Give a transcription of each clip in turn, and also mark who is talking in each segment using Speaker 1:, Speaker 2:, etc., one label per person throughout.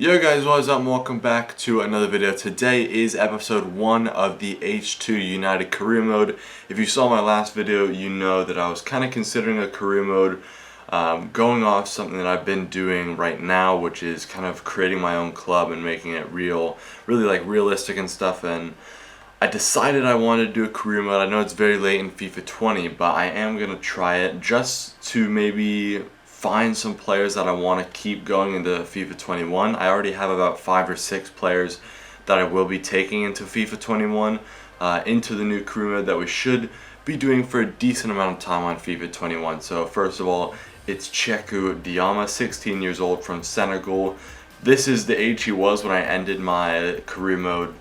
Speaker 1: Yo guys, what is up and welcome back to another video. Today is episode 1 of the H2 United career mode. If you saw my last video, you know that I was kind of considering a career mode, going off something that I've been doing right now, which is kind of creating my own club and making it really like realistic and stuff. And I decided I wanted to do a career mode. I know it's very late in FIFA 20, but I am going to try it just to maybe find some players that I want to keep going into FIFA 21. I already have about 5 or 6 players that I will be taking into FIFA 21, into the new career mode that we should be doing for a decent amount of time on FIFA 21. So first of all, it's Cheikhou Diama, 16 years old from Senegal. This is the age he was when I ended my career mode,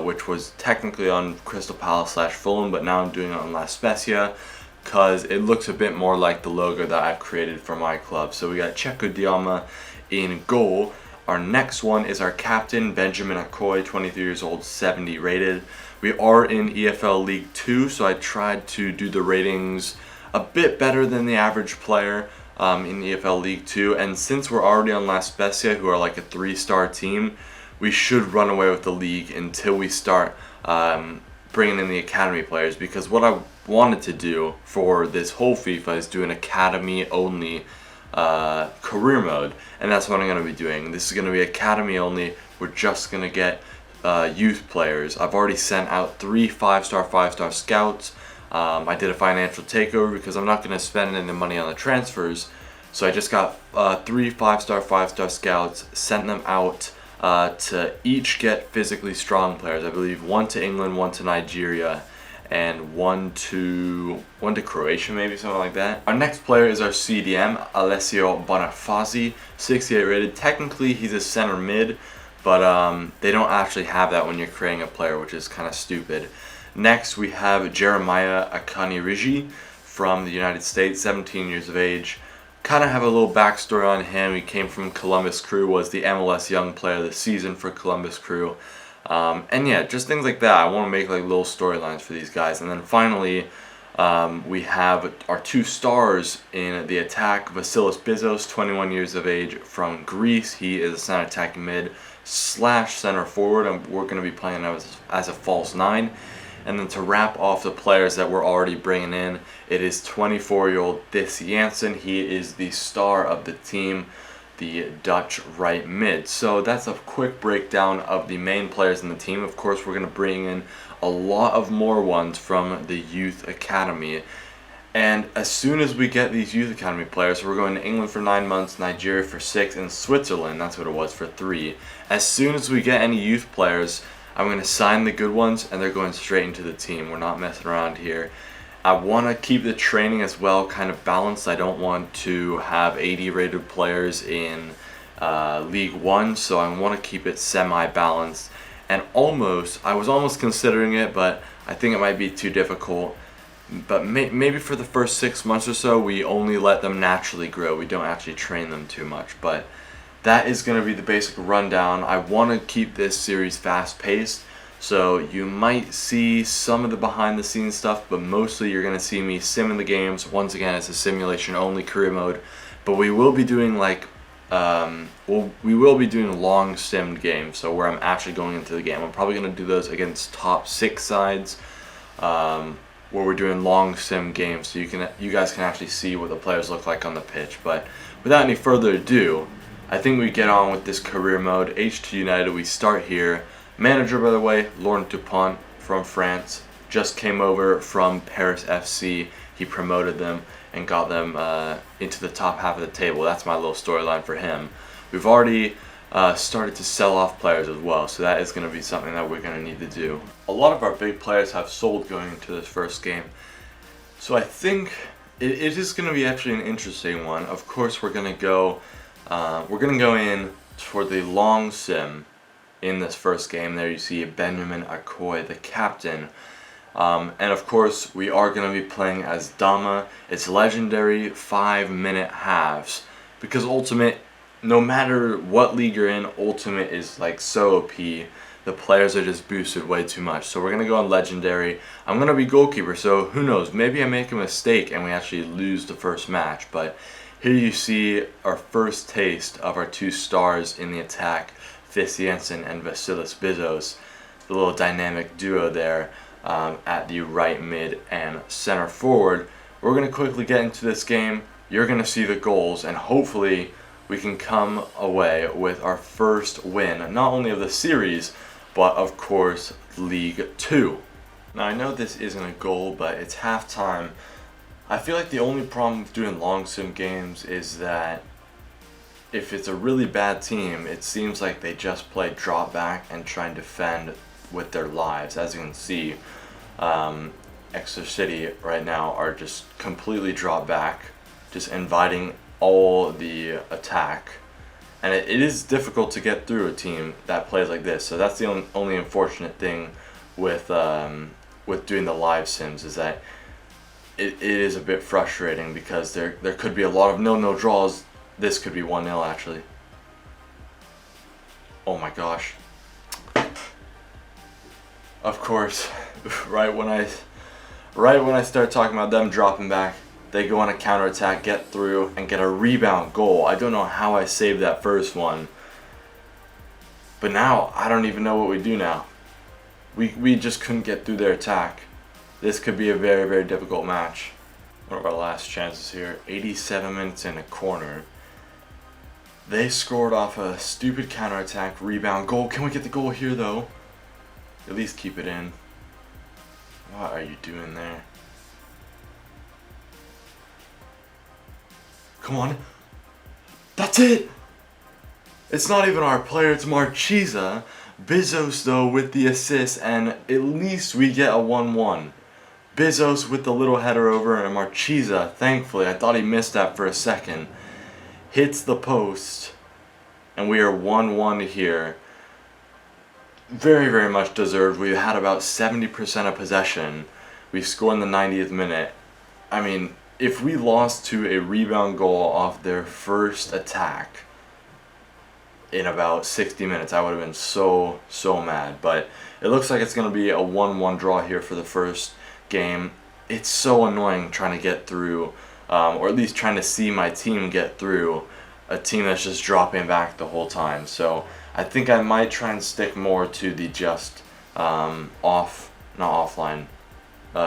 Speaker 1: which was technically on Crystal Palace / Fulham, but now I'm doing it on La Spezia, because it looks a bit more like the logo that I've created for my club. So we got Cheikhou Diama in goal. Our next one is our captain, Benjamin Akoi, 23 years old, 70 rated. We are in EFL League 2, so I tried to do the ratings a bit better than the average player in EFL League 2. And since we're already on La Spezia, who are like a 3-star team, we should run away with the league until we start bringing in the academy players, because what I wanted to do for this whole FIFA is do an academy only career mode, and that's what I'm going to be doing. This is going to be academy only. We're just going to get youth players. I've already sent out 3 5-star scouts. I did a financial takeover because I'm not going to spend any money on the transfers, so I just got 3 5-star scouts, sent them out to each get physically strong players. I believe 1 to England, 1 to Nigeria, and one to Croatia, maybe something like that. Our next player is our CDM, Alessio Bonifazi, 68 rated. Technically he's a center mid, but they don't actually have that when you're creating a player, which is kind of stupid. Next we have Jeremiah Akanirigi from the United States, 17 years of age. Kind of have a little backstory on him. He came from Columbus Crew, was the MLS Young Player of the Season for Columbus Crew. And yeah, just things like that. I want to make like little storylines for these guys. And then finally, we have our 2 stars in the attack, Vasilis Bizos, 21 years of age, from Greece. He is a center attacking mid / center forward, and we're going to be playing as a false 9. And then to wrap off the players that we're already bringing in, it is 24-year-old Thys Janssen. He is the star of the team, the Dutch right mid. So that's a quick breakdown of the main players in the team. Of course, we're going to bring in a lot of more ones from the youth academy. And as soon as we get these youth academy players, so we're going to England for 9 months, Nigeria for 6, and Switzerland, that's what it was, for 3. As soon as we get any youth players, I'm going to sign the good ones, and they're going straight into the team. We're not messing around here. I want to keep the training as well kind of balanced. I don't want to have 80 rated players in League 1, so I want to keep it semi-balanced. And I was almost considering it, but I think it might be too difficult. But maybe for the first 6 months or so, we only let them naturally grow. We don't actually train them too much. But that is going to be the basic rundown. I want to keep this series fast-paced, so you might see some of the behind-the-scenes stuff, but mostly you're going to see me simming the games. Once again, it's a simulation-only career mode, but we will be doing we will be doing long simmed games, so where I'm actually going into the game. I'm probably going to do those against top 6 sides, where we're doing long sim games, so you guys can actually see what the players look like on the pitch. But without any further ado, I think we get on with this career mode. H2 United, we start here. Manager, by the way, Laurent Dupont from France. Just came over from Paris FC. He promoted them and got them into the top half of the table. That's my little storyline for him. We've already started to sell off players as well, so that is going to be something that we're going to need to do. A lot of our big players have sold going into this first game, so I think it is going to be actually an interesting one. Of course, we're going to go in for the long sim in this first game. There you see Benjamin Akoi, the captain. And of course, we are going to be playing as Dama. It's legendary 5-minute halves, because Ultimate, no matter what league you're in, Ultimate is like so OP. The players are just boosted way too much. So we're going to go on legendary. I'm going to be goalkeeper, so who knows, maybe I make a mistake and we actually lose the first match. But Here you see our first taste of our two stars in the attack, Fis Janssen and Vasilis Bizos, the little dynamic duo there at the right mid and center forward. We're going to quickly get into this game. You're going to see the goals, and hopefully we can come away with our first win, not only of the series, but of course League 2. Now I know this isn't a goal, but it's halftime. I feel like the only problem with doing long sim games is that if it's a really bad team, it seems like they just play drop back and try and defend with their lives. As you can see, Exeter City right now are just completely drop back, just inviting all the attack. And it is difficult to get through a team that plays like this. So that's the only unfortunate thing with doing the live sims, is that it is a bit frustrating because there could be a lot of no draws. This could be 1-0 actually. Oh my gosh. Of course, right when I start talking about them dropping back, they go on a counterattack, get through, and get a rebound goal. I don't know how I saved that first one. But now, I don't even know what we do now. We just couldn't get through their attack. This could be a very, very difficult match. One of our last chances here. 87 minutes in a corner. They scored off a stupid counterattack, rebound, goal. Can we get the goal here though? At least keep it in. What are you doing there? Come on. That's it! It's not even our player, it's Marchesa. Bizos though with the assist, and at least we get a 1-1. Bizos with the little header over, and Marchesa, thankfully, I thought he missed that for a second, hits the post, and we are 1-1 here. Very, very much deserved. We had about 70% of possession. We scored in the 90th minute. I mean, if we lost to a rebound goal off their first attack in about 60 minutes, I would have been so mad. But it looks like it's going to be a 1-1 draw here for the first game. It's so annoying trying to get through, or at least trying to see my team get through a team that's just dropping back the whole time. So I think I might try and stick more to the just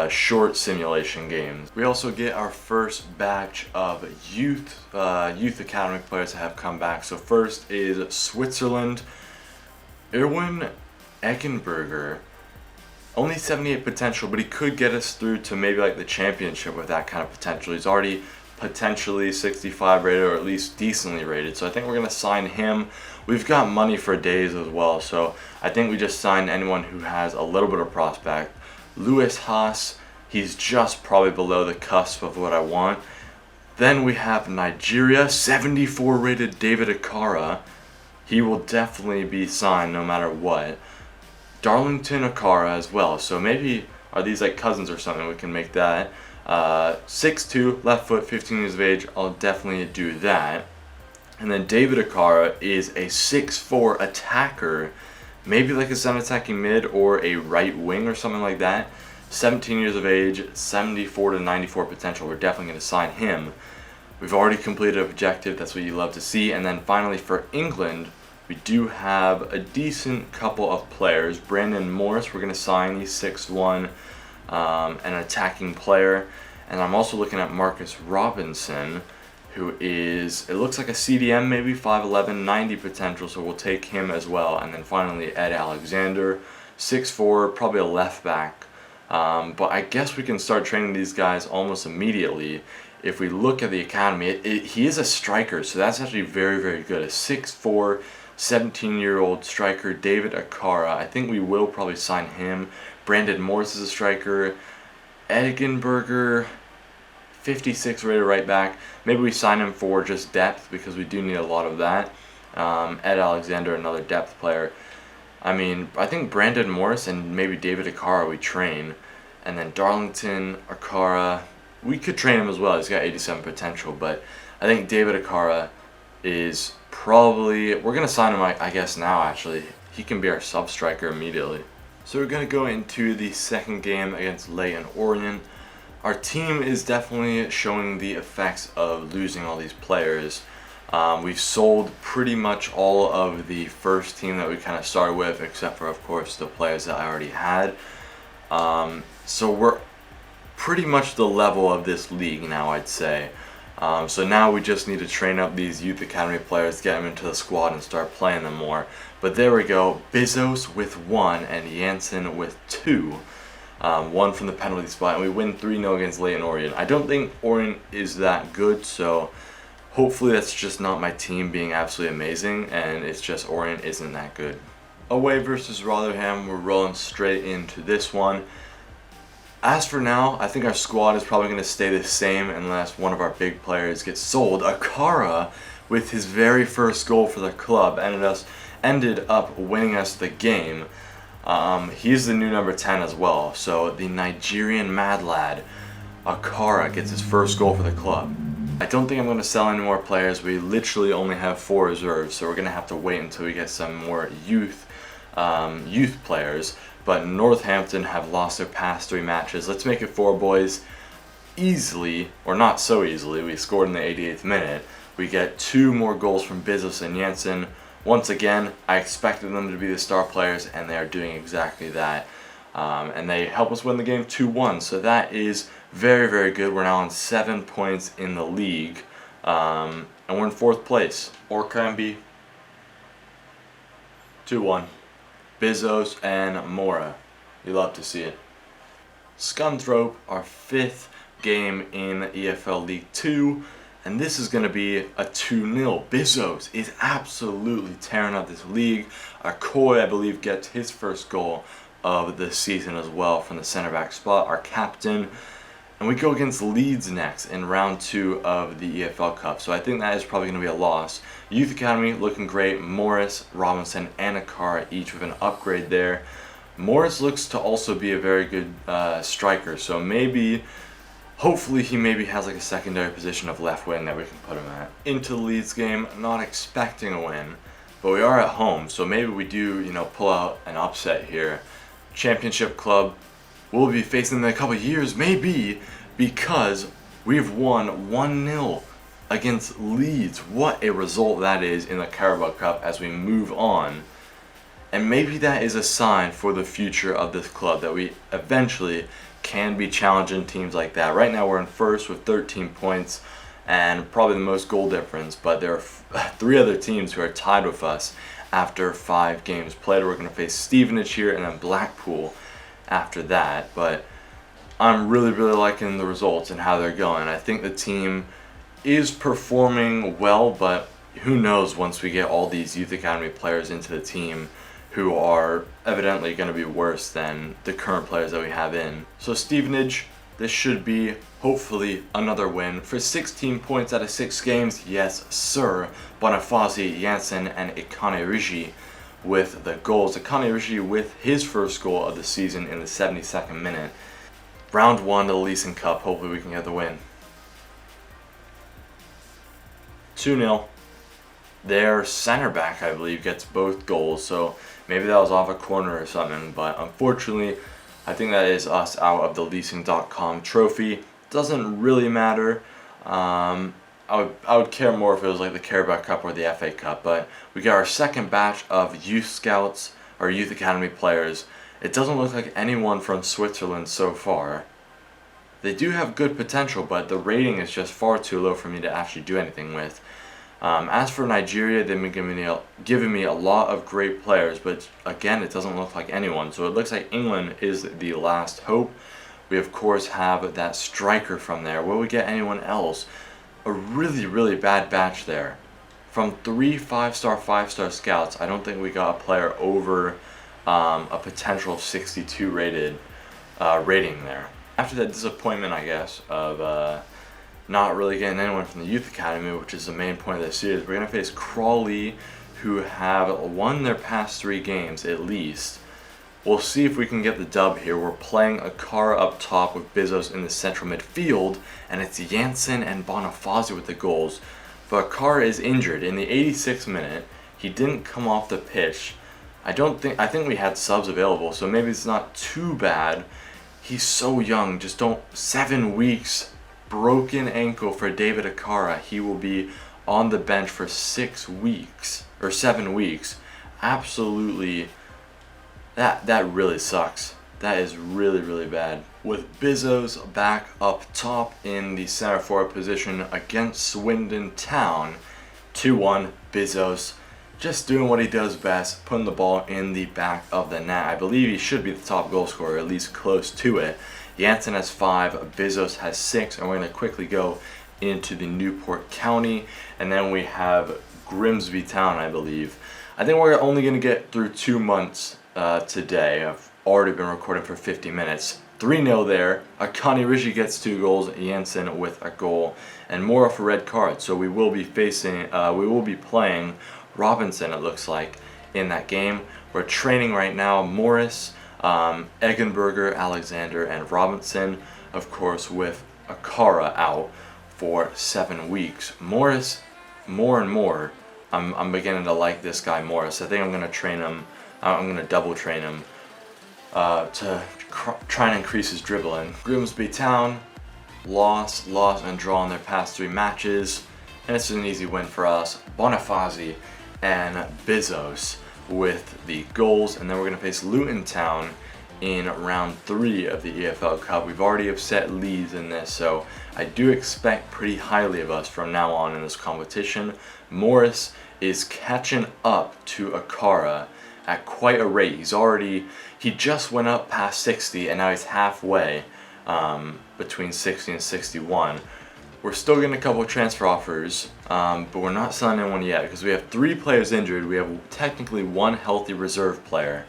Speaker 1: short simulation games. We also get our first batch of youth academy players that have come back. So first is Switzerland. Erwin Eggenberger, only 78 potential, but he could get us through to maybe like the championship with that kind of potential. He's already potentially 65 rated, or at least decently rated, so I think we're going to sign him. We've got money for days as well, so I think we just sign anyone who has a little bit of prospect. Lewis Haas, he's just probably below the cusp of what I want. Then we have Nigeria, 74 rated David Akara. He will definitely be signed no matter what. Darlington Akara as well, so maybe are these like cousins or something? We can make that. 6'2", left foot, 15 years of age. I'll definitely do that. And then David Akara is a 6'4" attacker, maybe like a center attacking mid or a right wing or something like that. 17 years of age, 74 to 94 potential. We're definitely going to sign him. We've already completed an objective. That's what you love to see. And then finally for England, we do have a decent couple of players. Brandon Morris, we're going to sign. He's 6'1", an attacking player. And I'm also looking at Marcus Robinson, who is, it looks like a CDM maybe, 5'11", 90 potential, so we'll take him as well. And then finally Ed Alexander, 6'4", probably a left back. But I guess we can start training these guys almost immediately. If we look at the academy, he is a striker, so that's actually very, very good. A 6'4", 17-year-old striker, David Akara. I think we will probably sign him. Brandon Morris is a striker. Eggenberger, 56 rated right back. Maybe we sign him for just depth because we do need a lot of that. Ed Alexander, another depth player. I mean, I think Brandon Morris and maybe David Akara we train. And then Darlington, Akara, we could train him as well. He's got 87 potential, but I think David Akara is probably, we're going to sign him, I guess, now actually. He can be our sub-striker immediately. So we're going to go into the second game against Leyton Orient. our team is definitely showing the effects of losing all these players. We've sold pretty much all of the first team that we kind of started with, except for, of course, the players that I already had. So we're pretty much the level of this league now, I'd say. So now we just need to train up these youth academy players, get them into the squad, and start playing them more. But there we go, Bizos with 1 and Janssen with 2. 1 from the penalty spot, and we win 3-0 against Leyton Orient. I don't think Orient is that good, so hopefully that's just not my team being absolutely amazing, and it's just Orient isn't that good. Away versus Rotherham, we're rolling straight into this one. As for now, I think our squad is probably going to stay the same unless one of our big players gets sold. Akara, with his very first goal for the club, ended up winning us the game. He's the new number 10 as well. So the Nigerian mad lad, Akara, gets his first goal for the club. I don't think I'm going to sell any more players. We literally only have 4 reserves, so we're going to have to wait until we get some more youth players. But Northampton have lost their past 3 matches. Let's make it 4, boys. Easily, or not so easily, we scored in the 88th minute. We get 2 more goals from Bizos and Janssen. Once again, I expected them to be the star players, and they are doing exactly that. And they help us win the game 2-1, so that is very, very good. We're now on 7 points in the league, and we're in 4th place. Orkambi, 2-1. Bizos and Mora. You love to see it. Scunthorpe, our 5th game in EFL League 2, and this is going to be a 2-0. Bizos is absolutely tearing up this league. Akoi, I believe, gets his first goal of the season as well from the center back spot, our captain. And we go against Leeds next in round 2 of the EFL Cup, so I think that is probably going to be a loss. Youth Academy looking great. Morris, Robinson, and Akara each with an upgrade there. Morris looks to also be a very good striker, so hopefully he maybe has like a secondary position of left wing that we can put him at. Into the Leeds game, not expecting a win, but we are at home, so maybe we do, pull out an upset here. Championship club. We'll be facing them in a couple years, maybe, because we've won 1-0 against Leeds. What a result that is in the Carabao Cup as we move on. And maybe that is a sign for the future of this club, that we eventually can be challenging teams like that. Right now we're in 1st with 13 points and probably the most goal difference, but there are 3 other teams who are tied with us after 5 games played. We're going to face Stevenage here and then Blackpool after that, but I'm really liking the results and how they're going. I think the team is performing well, but who knows once we get all these youth academy players into the team who are evidently going to be worse than the current players that we have in. So Stevenage, this should be hopefully another win for 16 points out of 6 games. Yes sir. Bonifazi, Janssen, and Ikane Riji with the goals. Ikane Riji with his first goal of the season in the 72nd minute. Round 1 of the Leasing Cup, hopefully we can get the win. 2-0. Their center back, I believe, gets both goals, so maybe that was off a corner or something, but unfortunately I think that is us out of the leasing.com trophy. Doesn't really matter. I would care more if it was like the Carabao Cup or the FA Cup, but we got our second batch of youth scouts or youth academy players. It doesn't look like anyone from Switzerland so far. They do have good potential, but the rating is just far too low for me to actually do anything with. As for Nigeria, they've been giving me a lot of great players, but again, it doesn't look like anyone. So it looks like England is the last hope. We of course have that striker from there. Will we get anyone else? A really bad batch there. From 3 5-star scouts, I don't think we got a player over a potential of 62 rating there. After that disappointment, I guess, of not really getting anyone from the Youth Academy, which is the main point of this series, we're going to face Crawley, who have won their past 3 games at least. We'll see if we can get the dub here. We're playing Akara up top with Bizos in the central midfield, and it's Janssen and Bonifazi with the goals. But Akara is injured in the 86th minute. He didn't come off the pitch. I think we had subs available, so maybe it's not too bad. He's so young. Just don't. 7 weeks. Broken ankle for David Akara. He will be on the bench for 6 weeks or 7 weeks. Absolutely. That really sucks. That is really, really bad. With Bizos back up top in the center forward position against Swindon Town. 2-1, Bizos just doing what he does best, putting the ball in the back of the net. I believe he should be the top goal scorer, at least close to it. Janssen has 5, Bizos has 6, and we're going to quickly go into the Newport County, and then we have Grimsby Town, I believe. I think we're only going to get through 2 months today. I've already been recording for 50 minutes. 3-0 there. Akani Rishi gets 2 goals, Janssen with a goal, and more off a red card. So we will be playing Robinson, it looks like, in that game. We're training right now. Morris, Eggenberger, Alexander, and Robinson, of course, with Akara out for 7 weeks. Morris, more and more, I'm beginning to like this guy Morris. I think I'm going to train him. I'm going to double train him to try and increase his dribbling. Grimsby Town, lost and draw in their past 3 matches, and it's an easy win for us. Bonifazi and Bizos with the goals, and then we're going to face Luton Town in round 3 of the EFL Cup. We've already upset Leeds in this, so I do expect pretty highly of us from now on in this competition. Morris is catching up to Akara at quite a rate. He just went up past 60, and now he's halfway between 60 and 61. We're still getting a couple of transfer offers, but we're not selling anyone yet because we have 3 players injured. We have technically 1 healthy reserve player,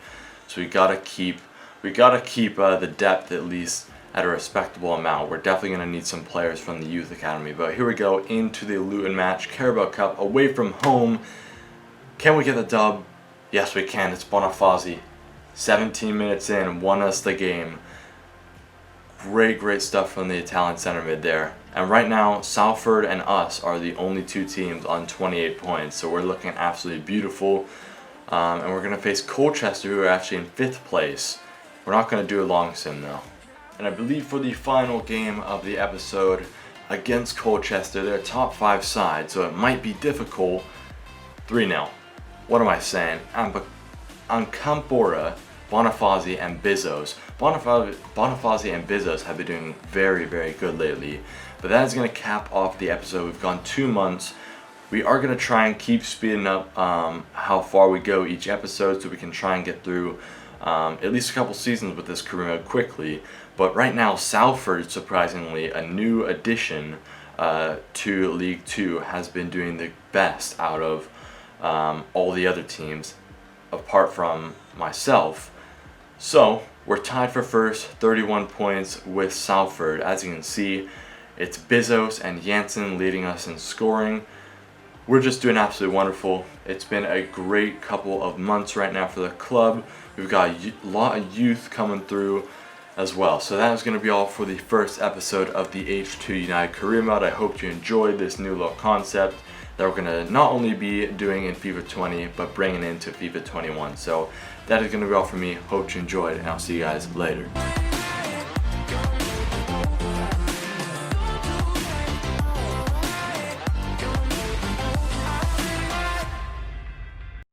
Speaker 1: so we gotta keep the depth at least at a respectable amount. We're definitely gonna need some players from the youth academy. But here we go into the Luton match, Carabao Cup, away from home. Can we get the dub? Yes, we can. It's Bonifazi. 17 minutes in, won us the game. Great stuff from the Italian center mid there. And right now, Salford and us are the only 2 teams on 28 points, so we're looking absolutely beautiful. And we're going to face Colchester, who are actually in 5th place. We're not going to do a long sim though. And I believe for the final game of the episode against Colchester, they're a top 5 side, so it might be difficult. 3-0. What am I saying? Ancampora, Bonifazi, and Bizos. Bonifazi and Bizos have been doing very good lately, but that is going to cap off the episode. We've gone 2 months. We are going to try and keep speeding up how far we go each episode so we can try and get through at least a couple seasons with this career mode quickly. But right now, Salford, surprisingly, a new addition to League 2, has been doing the best out of all the other teams apart from myself. So we're tied for first, 31 points with Salford. As you can see, it's Bizos and Janssen leading us in scoring. We're just doing absolutely wonderful. It's been a great couple of months right now for the club. We've got a lot of youth coming through as well. So that is going to be all for the first episode of the H2 United Career Mode. I hope you enjoyed this new little concept that we're going to not only be doing in FIFA 20, but bringing into FIFA 21. So that is going to be all for me. Hope you enjoyed, and I'll see you guys later.